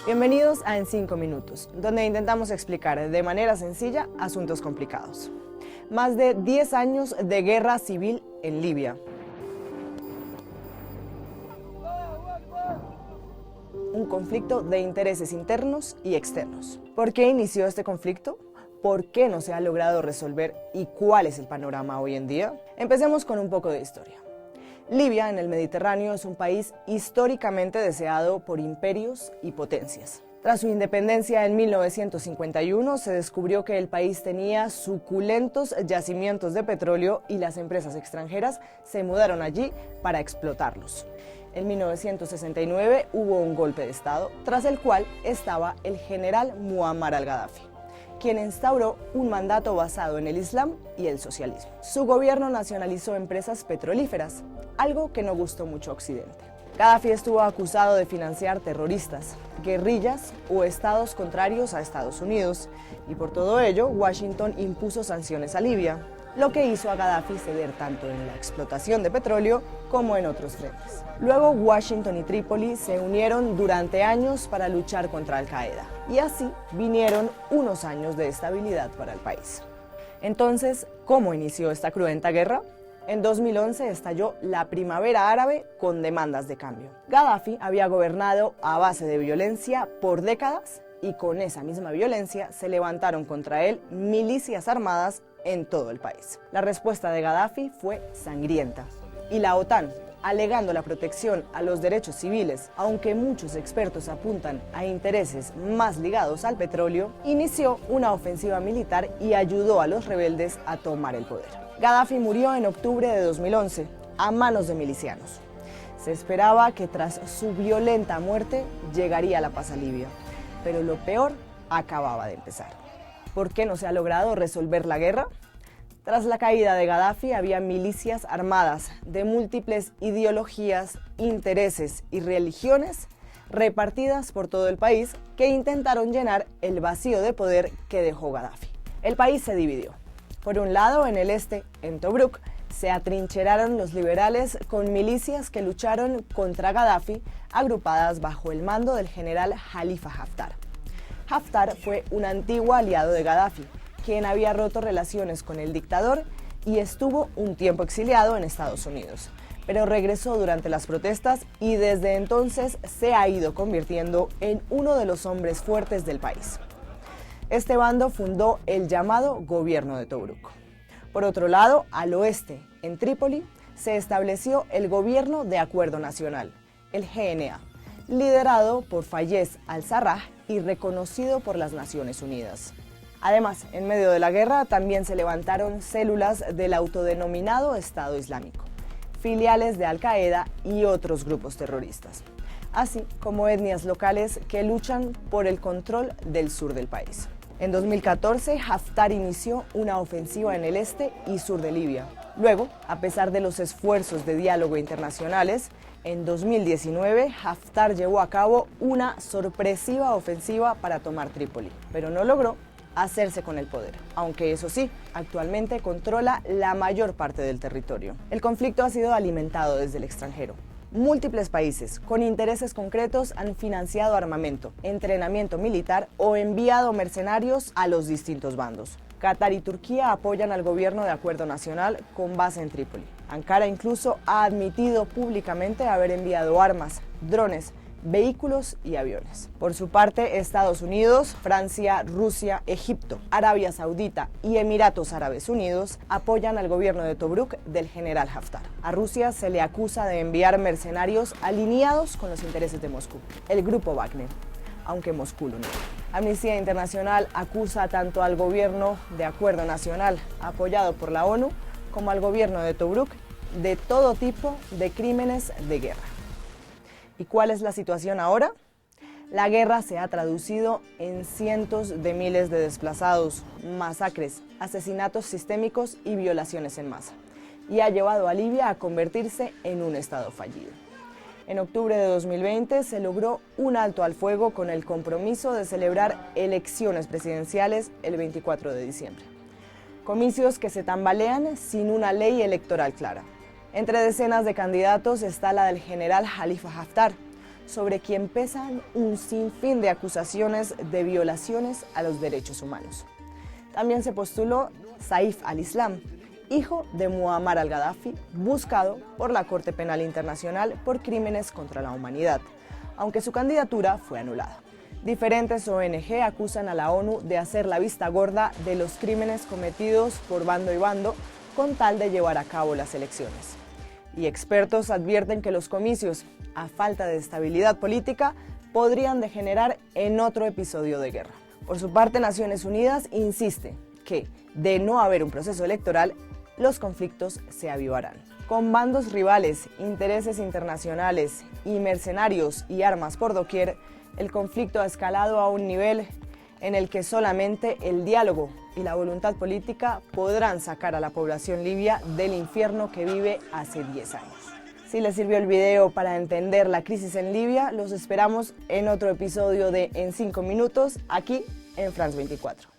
Bienvenidos a En 5 Minutos, donde intentamos explicar de manera sencilla asuntos complicados. Más de 10 años de guerra civil en Libia. Un conflicto de intereses internos y externos. ¿Por qué inició este conflicto? ¿Por qué no se ha logrado resolver? ¿Y cuál es el panorama hoy en día? Empecemos con un poco de historia. Libia, en el Mediterráneo, es un país históricamente deseado por imperios y potencias. Tras su independencia en 1951, se descubrió que el país tenía suculentos yacimientos de petróleo y las empresas extranjeras se mudaron allí para explotarlos. En 1969 hubo un golpe de Estado, tras el cual estaba el general Muammar al-Gaddafi, quien instauró un mandato basado en el Islam y el socialismo. Su gobierno nacionalizó empresas petrolíferas, algo que no gustó mucho a Occidente. Gaddafi estuvo acusado de financiar terroristas, guerrillas o estados contrarios a Estados Unidos, y por todo ello, Washington impuso sanciones a Libia, lo que hizo a Gaddafi ceder tanto en la explotación de petróleo como en otros frentes. Luego, Washington y Trípoli se unieron durante años para luchar contra Al-Qaeda, y así vinieron unos años de estabilidad para el país. Entonces, ¿cómo inició esta cruenta guerra? En 2011 estalló la primavera árabe con demandas de cambio. Gaddafi había gobernado a base de violencia por décadas y con esa misma violencia se levantaron contra él milicias armadas en todo el país. La respuesta de Gaddafi fue sangrienta y la OTAN, alegando la protección a los derechos civiles, aunque muchos expertos apuntan a intereses más ligados al petróleo, inició una ofensiva militar y ayudó a los rebeldes a tomar el poder. Gaddafi murió en octubre de 2011 a manos de milicianos. Se esperaba que tras su violenta muerte llegaría la paz a Libia, pero lo peor acababa de empezar. ¿Por qué no se ha logrado resolver la guerra? Tras la caída de Gaddafi había milicias armadas de múltiples ideologías, intereses y religiones repartidas por todo el país que intentaron llenar el vacío de poder que dejó Gaddafi. El país se dividió. Por un lado, en el este, en Tobruk, se atrincheraron los liberales con milicias que lucharon contra Gaddafi, agrupadas bajo el mando del general Khalifa Haftar. Haftar fue un antiguo aliado de Gaddafi, quien había roto relaciones con el dictador y estuvo un tiempo exiliado en Estados Unidos, pero regresó durante las protestas y desde entonces se ha ido convirtiendo en uno de los hombres fuertes del país. Este bando fundó el llamado Gobierno de Tobruk. Por otro lado, al oeste, en Trípoli, se estableció el Gobierno de Acuerdo Nacional, el GNA, liderado por Fayez al-Sarraj y reconocido por las Naciones Unidas. Además, en medio de la guerra también se levantaron células del autodenominado Estado Islámico, filiales de Al-Qaeda y otros grupos terroristas, así como etnias locales que luchan por el control del sur del país. En 2014, Haftar inició una ofensiva en el este y sur de Libia. Luego, a pesar de los esfuerzos de diálogo internacionales, en 2019, Haftar llevó a cabo una sorpresiva ofensiva para tomar Trípoli, pero no logró hacerse con el poder, aunque eso sí, actualmente controla la mayor parte del territorio. El conflicto ha sido alimentado desde el extranjero. Múltiples países con intereses concretos han financiado armamento, entrenamiento militar o enviado mercenarios a los distintos bandos. Qatar y Turquía apoyan al gobierno de acuerdo nacional con base en Trípoli. Ankara incluso ha admitido públicamente haber enviado armas, drones, vehículos y aviones. Por su parte, Estados Unidos, Francia, Rusia, Egipto, Arabia Saudita y Emiratos Árabes Unidos apoyan al gobierno de Tobruk del general Haftar. A Rusia se le acusa de enviar mercenarios alineados con los intereses de Moscú, el grupo Wagner, aunque Moscú lo niega. Amnistía Internacional acusa tanto al gobierno de acuerdo nacional apoyado por la ONU como al gobierno de Tobruk de todo tipo de crímenes de guerra. ¿Y cuál es la situación ahora? La guerra se ha traducido en cientos de miles de desplazados, masacres, asesinatos sistémicos y violaciones en masa, y ha llevado a Libia a convertirse en un estado fallido. En octubre de 2020 se logró un alto al fuego con el compromiso de celebrar elecciones presidenciales el 24 de diciembre. Comicios que se tambalean sin una ley electoral clara. Entre decenas de candidatos está la del general Khalifa Haftar. sobre quien pesan un sinfín de acusaciones de violaciones a los derechos humanos. También se postuló Saif al-Islam, hijo de Muammar al-Gaddafi, buscado por la Corte Penal Internacional por crímenes contra la humanidad, aunque su candidatura fue anulada. Diferentes ONG acusan a la ONU de hacer la vista gorda de los crímenes cometidos por bando y bando con tal de llevar a cabo las elecciones. Y expertos advierten que los comicios, a falta de estabilidad política, podrían degenerar en otro episodio de guerra. Por su parte, Naciones Unidas insiste que, de no haber un proceso electoral, los conflictos se avivarán. Con bandos rivales, intereses internacionales y mercenarios y armas por doquier, el conflicto ha escalado a un nivel en el que solamente el diálogo y la voluntad política podrán sacar a la población libia del infierno que vive hace 10 años. Si les sirvió el video para entender la crisis en Libia, los esperamos en otro episodio de En 5 minutos, aquí en France 24.